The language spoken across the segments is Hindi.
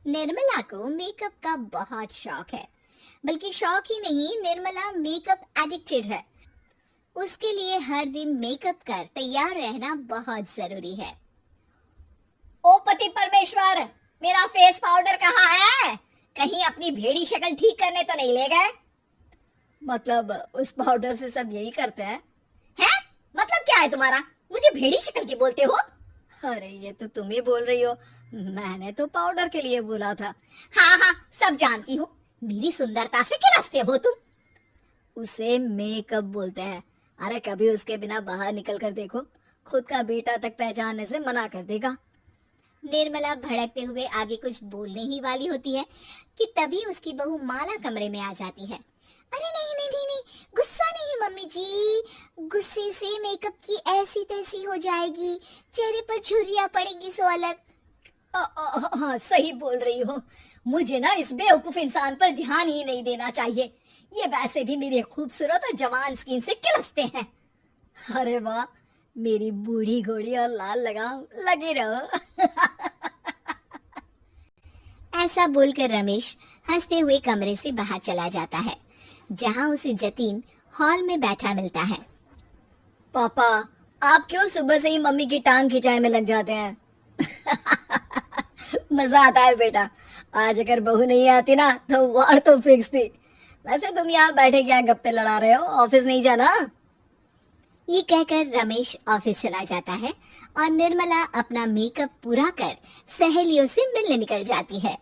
निर्मला को मेकअप का बहुत शौक है। बल्कि शौक ही नहीं, निर्मला मेकअप एडिक्टेड है। उसके लिए हर दिन मेकअप कर तैयार रहना बहुत जरूरी है। ओ पति परमेश्वर, मेरा फेस पाउडर कहाँ है? कहीं अपनी भेड़ी शक्ल ठीक करने तो नहीं ले गए? मतलब उस पाउडर से सब यही करते हैं? हैं? मतलब क्या है तुम्हारा? मुझे भेड़ी शक्ल की बोलते हो? अरे ये तो तुम ही बोल रही हो, मैंने तो पाउडर के लिए बोला था। हाँ हाँ, सब जानती हूँ। मेरी सुंदरता से खिलस्ते हो तुम। उसे मेकअप बोलते हैं। अरे कभी उसके बिना बाहर निकल कर देखो, खुद का बेटा तक पहचानने से मना कर देगा। निर्मला भड़कते हुए आगे कुछ बोलने ही वाली होती है कि तभी उसकी बहू माला कमरे में आ जाती है। अरे नहीं नहीं नहीं नहीं, गुस्सा नहीं मम्मी जी, गुस्से से मेकअप की ऐसी तैसी हो जाएगी, चेहरे पर झुर्रियां पड़ेगी सो अलग। हाँ सही बोल रही हो, मुझे ना इस बेवकूफ इंसान पर ध्यान ही नहीं देना चाहिए। ये वैसे भी मेरी खूबसूरत और जवान स्किन से किलसते हैं। अरे वाह, मेरी बूढ़ी घोड़ी और लाल लगाम, लगे रहो। ऐसा बोलकर रमेश हंसते हुए कमरे से बाहर चला जाता है, जहां उसे जतीन हॉल में बैठा मिलता है। पापा, आप क्यों सुबह से ही मम्मी की टांग खिंचाए में लग जाते हैं? मजा आता है बेटा। आज अगर बहू नहीं आती ना तो वार तो फिक्स थी। वैसे तुम यहाँ बैठे क्या गप्पे लड़ा रहे हो? ऑफिस नहीं जाना? ये कहकर रमेश ऑफिस चला जाता है और निर्मला अपना मेकअप पूरा कर सहेलियों से मिलने निकल जाती है।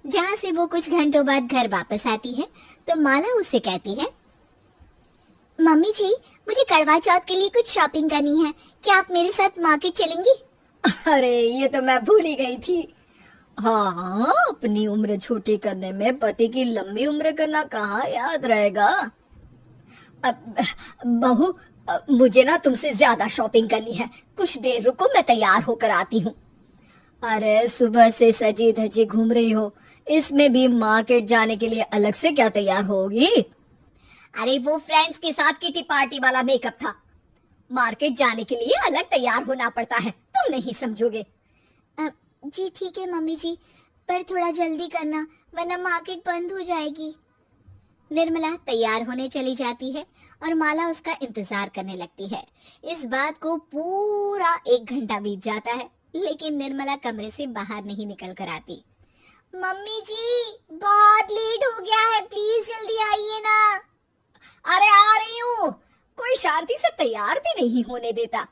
जहाँ से वो कुछ घंटों बाद घर वापस आती है तो माला उससे कहती है, मम्मी जी, मुझे करवा चौथ के लिए कुछ शॉपिंग करनी है, क्या आप मेरे साथ मार्केट चलेंगी? अरे ये तो मैं भूल ही गई थी। हाँ, अपनी उम्र छोटी करने में पति की लंबी उम्र करना कहाँ याद रहेगा। बहू, मुझे ना तुमसे ज्यादा शॉपिंग करनी है, कुछ देर रुको, मैं तैयार होकर आती हूँ। अरे सुबह से सजी धजी घूम रही हो, इसमें भी मार्केट जाने के लिए अलग से क्या तैयार होगी? अरे वो फ्रेंड्स के साथ किटी पार्टी वाला मेकअप था, मार्केट जाने के लिए अलग तैयार होना पड़ता है, तुम नहीं समझोगे। जी ठीक है मम्मी जी, पर थोड़ा जल्दी करना वरना मार्केट बंद हो जाएगी। निर्मला तैयार होने चली जाती है और माला उसका इंतजार करने लगती है। इस बात को पूरा 1 घंटा बीत जाता है, लेकिन निर्मला कमरे से बाहर नहीं निकल कर आती। मम्मी जी, बहुत लेट हो गया है, प्लीज जल्दी आइए ना। अरे आ रही हूँ, कोई शांति से तैयार भी नहीं होने देता।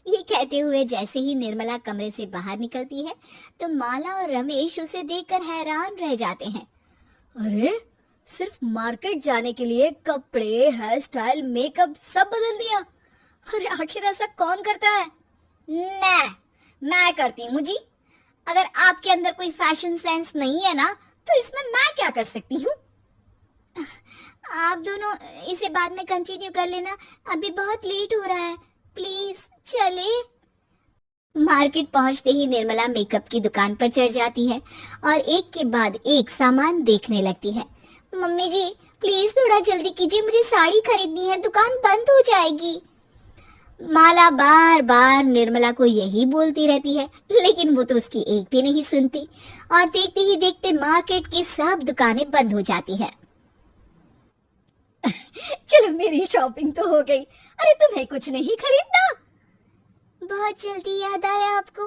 ये कहते हुए जैसे ही निर्मला कमरे से बाहर निकलती है तो माला और रमेश उसे देखकर हैरान रह जाते हैं। अरे सिर्फ मार्केट जाने के लिए कपड़े, हेयर स्टाइल, मेकअप सब बदल दिया। अरे आखिर ऐसा कौन करता है? मैं करती हूँ जी। अगर आपके अंदर कोई फैशन सेंस नहीं है ना तो इसमें मैं क्या कर सकती हूँ? आप दोनों इसे बाद में कंटिन्यू कर लेना, अभी बहुत लेट हो रहा है, प्लीज चले। मार्केट पहुंचते ही निर्मला मेकअप की दुकान पर चढ़ जाती है और एक के बाद एक सामान देखने लगती है। मम्मी जी प्लीज थोड़ा जल्दी कीजिए, मुझे साड़ी खरीदनी है, दुकान बंद हो जाएगी। माला बार बार निर्मला को यही बोलती रहती है, लेकिन वो तो उसकी एक भी नहीं सुनती और देखते ही देखते मार्केट की सब दुकानें बंद हो जाती है। चलो मेरी शॉपिंग तो हो गई। अरे तुम्हें कुछ नहीं खरीदना? बहुत जल्दी याद आया आपको।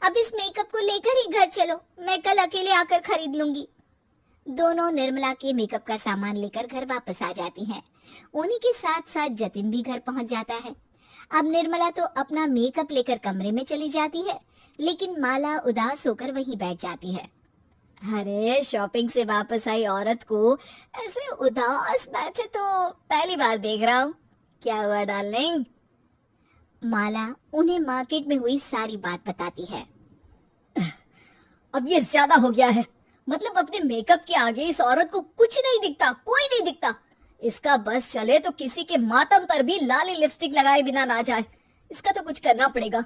अब इस मेकअप को लेकर ही घर चलो, मैं कल अकेले आकर खरीद लूंगी। दोनों निर्मला के मेकअप का सामान लेकर घर वापस आ जाती हैं। उन्हीं के साथ साथ जतिन भी घर पहुंच जाता है। अब निर्मला तो अपना मेकअप लेकर कमरे में चली जाती है, लेकिन माला उदास होकर वहीं बैठ जाती है। अरे शॉपिंग से वापस आई औरत को ऐसे उदास बैठे तो पहली बार देख रहा हूँ। क्या हुआ डार्लिंग? माला उन्हें मार्केट में हुई सारी बात बताती है। अब ये ज्यादा हो गया है, मतलब अपने मेकअप के आगे इस औरत को कुछ नहीं दिखता, कोई नहीं दिखता। इसका बस चले तो किसी के मातम पर भी लाली लिपस्टिक लगाए बिना ना जाए। इसका तो कुछ करना पड़ेगा।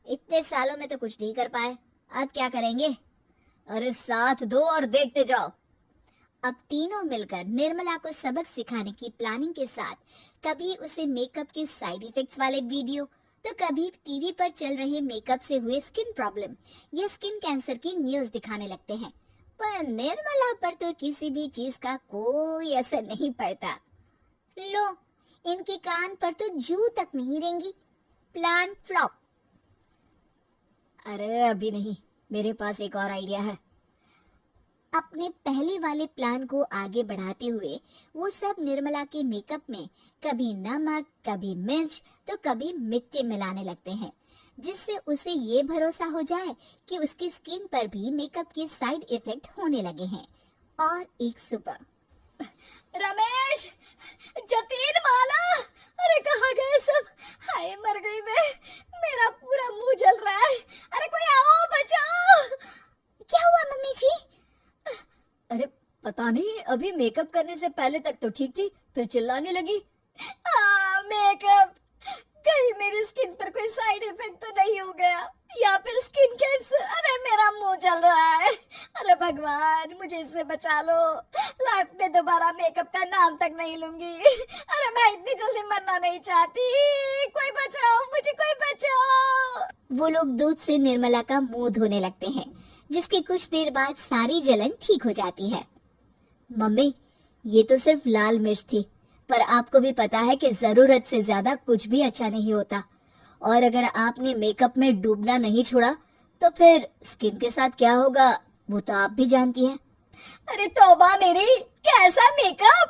इतने सालों में तो कुछ नहीं कर पाए, अब क्या करेंगे? अरे साथ दो और देखते जाओ। अब तीनों मिलकर निर्मला को सबक सिखाने की प्लानिंग के साथ कभी उसे मेकअप के साइड इफेक्ट्स वाले वीडियो, तो कभी टीवी पर चल रहे मेकअप से हुए स्किन प्रॉब्लम या स्किन कैंसर की न्यूज दिखाने लगते हैं। पर निर्मला पर तो किसी भी चीज का कोई असर नहीं पड़ता। लो, इनके कान पर तो जू तक नहीं रेंगी। Plan flop. अरे अभी नहीं, मेरे पास एक और आइडिया है। अपने पहले वाले प्लान को आगे बढ़ाते हुए वो सब निर्मला के मेकअप में कभी नमक, कभी मिर्च तो कभी मिर्ची मिलाने लगते हैं, जिससे उसे ये भरोसा हो जाए कि उसकी स्किन पर भी मेकअप के साइड इफेक्ट होने लगे हैं। और एक सुबह, रमेश, जतीन, माला, अरे कहाँ गए सब? हाय मर गई मैं, मेरा पूरा मुंह जल रहा है। अरे कोई आओ, बचाओ। क्या हुआ मम्मी जी? अरे पता नहीं, अभी मेकअप करने से पहले तक तो ठीक थी, फिर चिल्लाने लगी। मेकअप, कहीं मेरी स्किन पर कोई साइड इफेक्ट तो नहीं हो गया, या फिर स्किन कैंसर? अरे मेरा मुंह जल रहा है। अरे भगवान, मुझे इससे बचा लो। लाइफ में दोबारा मेकअप का नाम तक नहीं लूंगी। अरे मैं इतनी जल्दी मरना नहीं चाहती। कोई बचाओ मुझे, कोई बचाओ। वो लोग दूध से निर्मला का मुंह धोने लगते हैं, जिसके कुछ देर बाद सारी जलन ठीक हो जाती है। मम्मी, ये तो सिर्फ लाल मिर्च थी, पर आपको भी पता है कि जरूरत से ज्यादा कुछ भी अच्छा नहीं होता। और अगर आपने मेकअप में डूबना नहीं छोड़ा तो फिर स्किन के साथ क्या होगा वो तो आप भी जानती हैं। अरे तौबा मेरी, कैसा मेकअप!